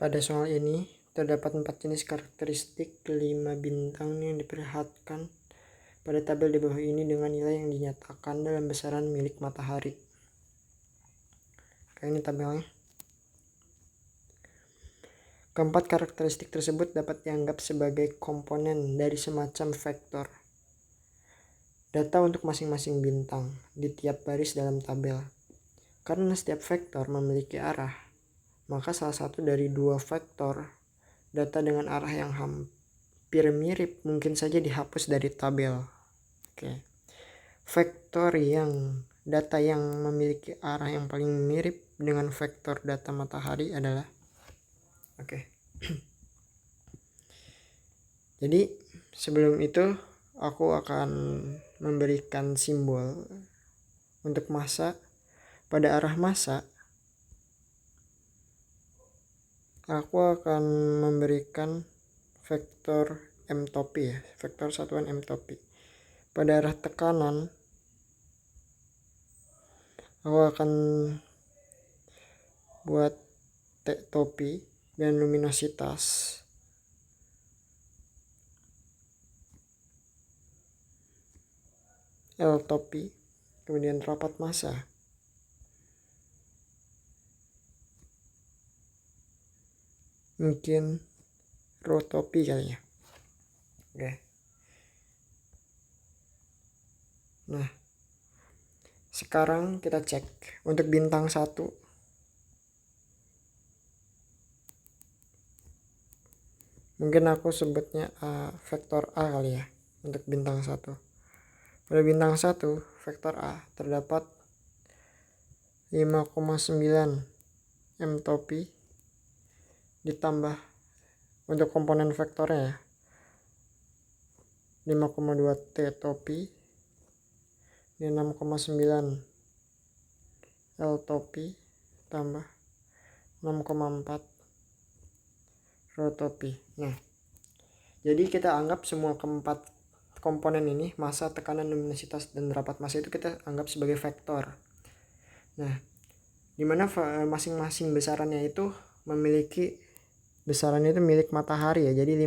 Pada soal ini, terdapat 4 jenis karakteristik 5 bintang yang diperlihatkan pada tabel di bawah ini dengan nilai yang dinyatakan dalam besaran milik matahari. Kayak ini tabelnya. Keempat karakteristik tersebut dapat dianggap sebagai komponen dari semacam vektor data untuk masing-masing bintang di tiap baris dalam tabel. Karena setiap vektor memiliki arah, maka salah satu dari dua vektor data dengan arah yang hampir mirip mungkin saja dihapus dari tabel. Oke. Vektor data yang memiliki arah yang paling mirip dengan vektor data matahari adalah Jadi sebelum itu aku akan memberikan simbol untuk massa. Pada arah massa aku akan memberikan vektor m-topi ya, vektor satuan m-topi. Pada arah tekanan aku akan buat t-topi dan luminositas l-topi, kemudian rapat massa mungkin rho-topi kali ya. Oke. Nah, sekarang kita cek untuk bintang 1. Mungkin aku sebutnya vektor A kali ya untuk bintang 1. Pada bintang 1, vektor A terdapat 5,9 m-topi ditambah untuk komponen vektornya ya 5,2 t-topi ini 6,9 l-topi tambah 6,4 rho-topi. Nah, jadi kita anggap semua keempat komponen ini, massa, tekanan, luminositas, dan rapat massa itu kita anggap sebagai vektor. Nah, dimana masing-masing besarannya itu memiliki besarannya itu milik matahari ya. Jadi ini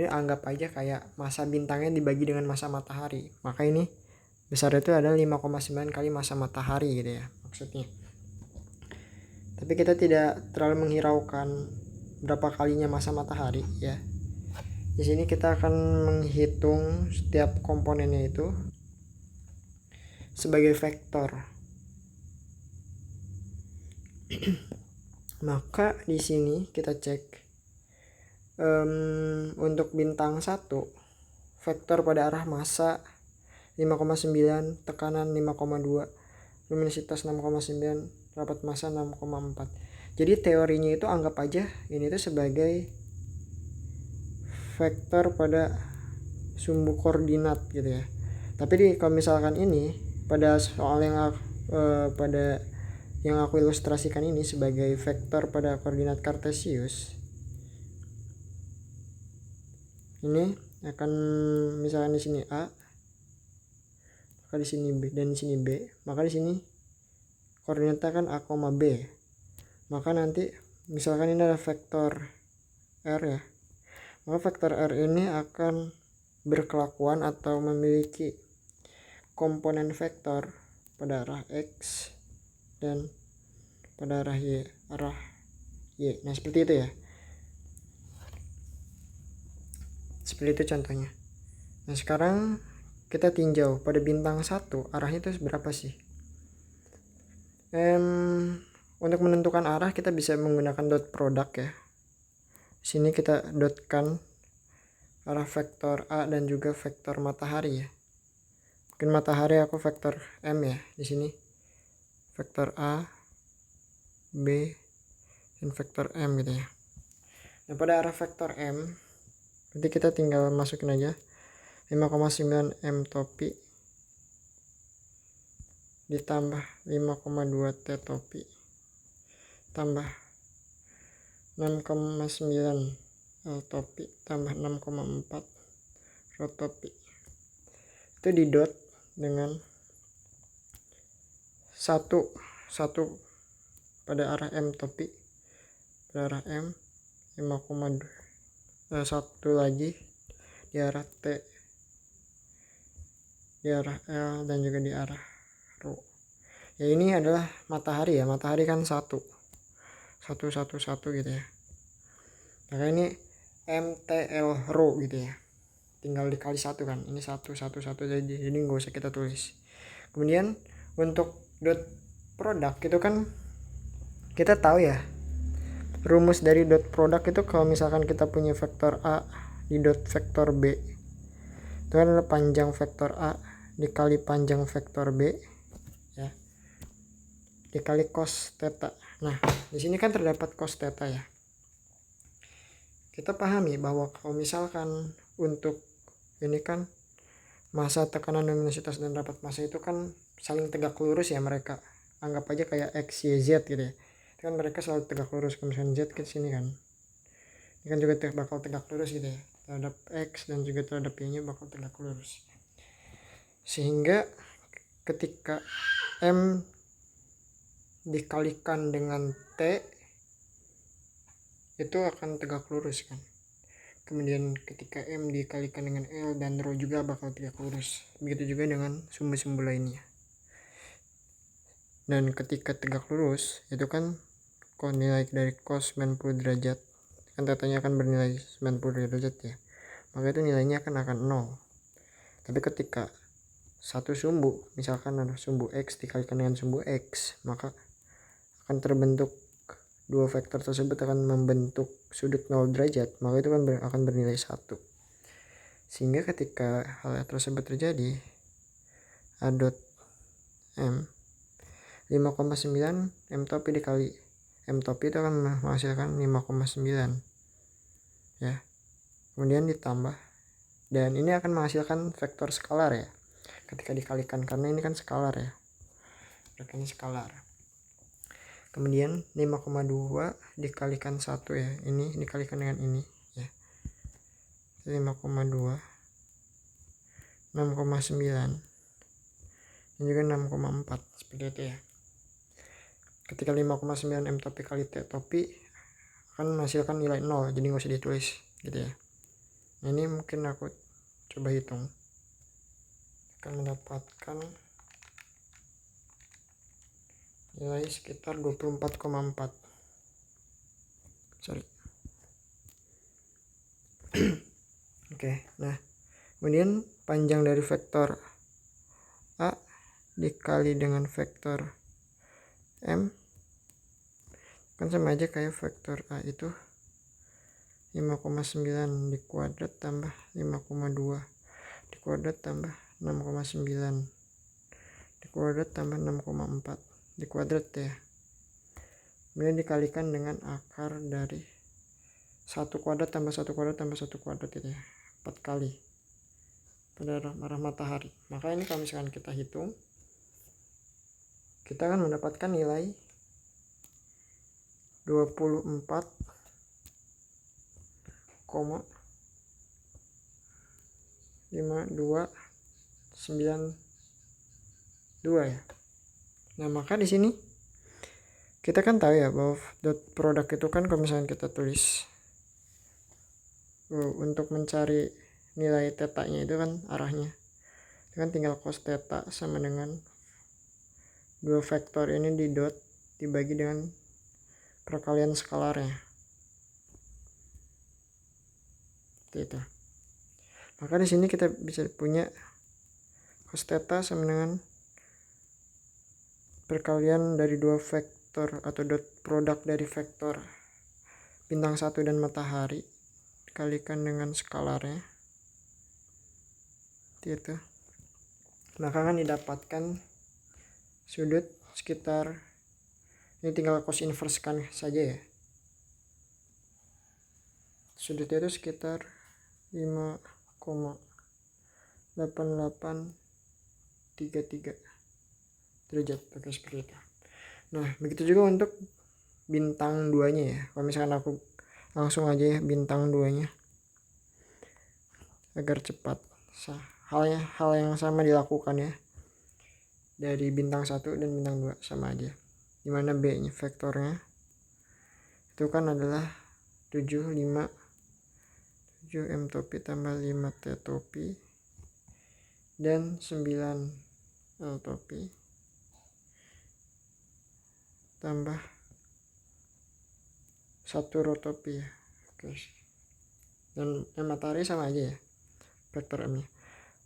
anggap aja kayak massa bintangnya dibagi dengan massa matahari. Maka ini besar itu adalah 5,9 kali massa matahari gitu ya maksudnya. Tapi kita tidak terlalu menghiraukan berapa kalinya massa matahari ya. Di sini kita akan menghitung setiap komponennya itu sebagai vektor. Maka di sini kita cek untuk bintang 1 vektor pada arah massa 5,9, tekanan 5,2, luminositas 6,9, rapat massa 6,4. Jadi teorinya itu anggap aja ini tuh sebagai vektor pada sumbu koordinat gitu ya. Tapi kalau misalkan ini pada soal yang aku ilustrasikan ini sebagai vektor pada koordinat kartesius, ini akan misalkan di sini A, maka di sini B, dan di sini B, maka di sini koordinatnya kan A, B. Maka nanti misalkan ini adalah vektor R ya, maka vektor R ini akan berkelakuan atau memiliki komponen vektor pada arah X dan pada arah Y. Nah seperti itu ya. Seperti itu contohnya. Nah sekarang kita tinjau pada bintang 1 arahnya itu berapa sih. Untuk menentukan arah kita bisa menggunakan dot product ya. Sini kita dotkan arah vektor A dan juga vektor matahari ya. Mungkin matahari aku vektor M ya di sini. Vektor A, B, dan vektor M gitu ya. Nah pada arah vektor M nanti kita tinggal masukin aja 5,9 m-topi ditambah 5,2 t-topi tambah 6,9 l-topi tambah 6,4 rho-topi. Itu didot dengan satu pada arah m-topi, pada arah M, 5,1 lagi di arah T, di arah L, dan juga di arah Rho. Ya ini adalah matahari ya, matahari kan 1 gitu ya. Maka ini MTL Rho gitu ya, tinggal dikali 1 kan, ini 1 jadi nggak usah kita tulis. Kemudian untuk dot produk itu kan kita tahu ya, rumus dari dot produk itu kalau misalkan kita punya vektor A di dot vektor B, itu kan adalah panjang vektor A dikali panjang vektor B ya, dikali cos theta. Nah di sini kan terdapat cos theta ya. Kita pahami bahwa kalau misalkan untuk ini kan massa, tekanan, luminositas, dan rapat massa itu kan saling tegak lurus ya, mereka anggap aja kayak X, Y, Z gitu ya. Itu kan mereka selalu tegak lurus. Kalau misalkan Z ke sini kan, ini kan juga bakal tegak lurus gitu ya, terhadap X dan juga terhadap Y nya bakal tegak lurus. Sehingga ketika M dikalikan dengan T itu akan tegak lurus kan. Kemudian ketika M dikalikan dengan L dan Rho juga bakal tegak lurus. Begitu juga dengan sumbu-sumbu lainnya. Dan ketika tegak lurus itu kan nilai dari cos 90 derajat kan, tetanya akan bernilai 90 derajat ya, maka itu nilainya akan 0. Tapi ketika satu sumbu, misalkan ada sumbu X dikalikan dengan sumbu X, maka akan terbentuk dua vektor tersebut akan membentuk sudut 0 derajat, maka itu kan akan bernilai 1. Sehingga ketika hal tersebut terjadi, A dot M 5,9 M topi dikali M topi itu akan menghasilkan 5,9 ya. Kemudian ditambah, dan ini akan menghasilkan vektor skalar ya ketika dikalikan, karena ini kan skalar ya, ini skalar. Kemudian 5,2 dikalikan 1 ya, ini dikalikan dengan ini ya, 5,2 6,9 dan juga 6,4 seperti itu ya. Ketika 5,9 M topi kali T topi akan menghasilkan nilai 0, jadi nggak usah ditulis gitu ya. Nah, ini mungkin aku coba hitung, akan mendapatkan nilai sekitar 24,4. Oke, nah kemudian panjang dari vektor A dikali dengan vektor M kan sama aja kayak vektor A itu 5,9 dikuadrat tambah 5,2 dikuadrat tambah 6,9 dikuadrat tambah 6,4 dikuadrat ya. Kemudian dikalikan dengan akar dari 1 kuadrat tambah 1 kuadrat tambah 1 kuadrat itu ya, 4 kali pada arah matahari. Maka ini kalau misalkan kita hitung, kita akan mendapatkan nilai 24,5292 ya. Nah, maka di sini kita kan tahu ya bahwa dot produk itu kan kalau misalkan kita tulis untuk mencari nilai tetanya itu kan arahnya itu kan tinggal cos theta sama dengan dua vektor ini di dot dibagi dengan perkalian skalarnya itu. Maka di sini kita bisa punya cos theta sama dengan perkalian dari dua vektor atau dot produk dari vektor bintang 1 dan matahari dikalikan dengan skalarnya itu. Maka akan didapatkan sudut sekitar, ini tinggal cos inverse kan saja ya, sudutnya itu sekitar 5,8833 derajat, pakai seperti itu. Nah, begitu juga untuk bintang 2 nya ya. Kalau misalkan aku langsung aja ya bintang 2 nya agar cepat, hal yang sama dilakukan ya dari bintang 1 dan bintang 2 sama aja, dimana B nya vektornya itu kan adalah 7 topi tambah 5 T topi dan 9 L topi tambah 1 rho topi ya. Oke. Dan matahari sama aja ya vektor M nya.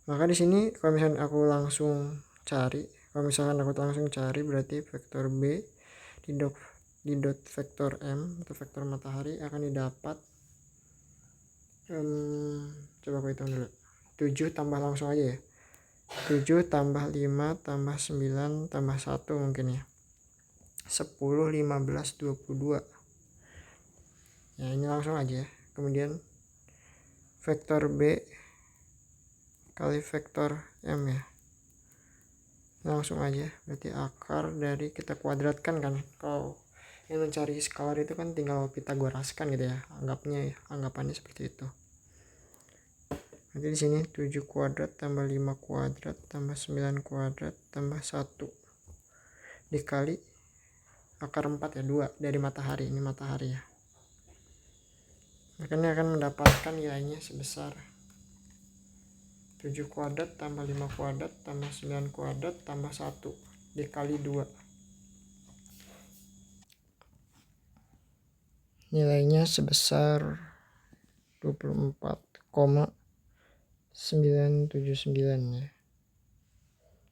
Maka di sini kalau misalkan aku langsung cari berarti vektor B di dot vektor M atau vektor matahari akan didapat coba aku hitung dulu. 7 tambah langsung aja ya. 7 tambah 5 tambah 9 tambah 1 mungkin ya. 10, 15, 22. Ya ini langsung aja. Kemudian vektor B kali vektor M ya. Langsung aja. Berarti akar dari kita kuadratkan kan. Kalau yang mencari skalar itu kan tinggal pitagoraskan gitu ya. Anggapannya seperti itu. Nanti di sini 7 kuadrat tambah 5 kuadrat tambah 9 kuadrat tambah 1 dikali akar 4 ya, 2 dari matahari. Ini matahari ya. Makanya akan mendapatkan nilainya sebesar 7 kuadrat tambah 5 kuadrat tambah 9 kuadrat tambah 1 dikali 2. Nilainya sebesar 24,979 ya.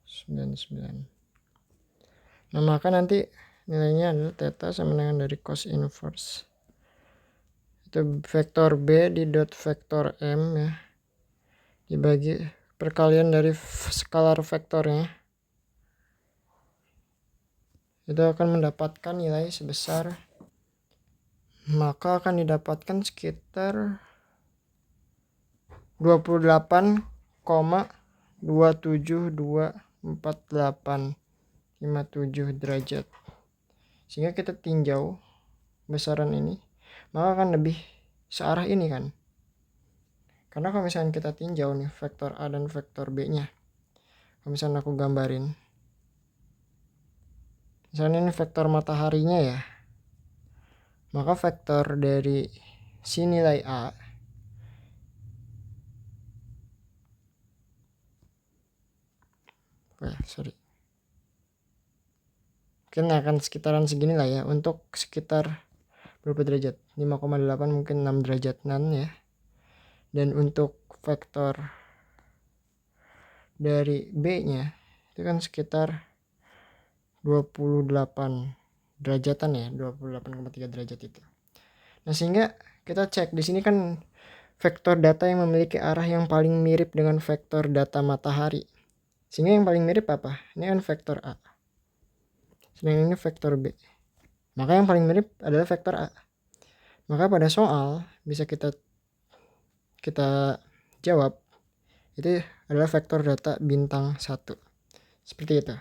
99. Nah, maka nanti nilainya adalah theta sama dengan dari cos inverse. Itu vektor B di dot vektor M ya. Dibagi perkalian dari skalar vektornya. Itu akan mendapatkan nilai sebesar, maka akan didapatkan sekitar 28,2724857 derajat. Sehingga kita tinjau besaran ini, maka akan lebih searah ini kan. Karena kalau misalnya kita tinjau nih vektor A dan vektor B nya, kalau misalnya aku gambarin, misalnya ini vektor mataharinya ya, maka vektor dari si nilai A mungkin akan sekitaran segini lah ya, untuk sekitar berapa derajat, 5,8 mungkin 6 derajatan ya. Dan untuk vektor dari B nya itu kan sekitar 28 derajatan ya, 28,3 derajat itu. Nah, sehingga kita cek di sini kan vektor data yang memiliki arah yang paling mirip dengan vektor data matahari. Sehingga yang paling mirip apa? Ini kan vektor A. Sedangkan ini vektor B. Maka yang paling mirip adalah vektor A. Maka pada soal bisa kita jawab itu adalah vektor data bintang 1. Seperti itu.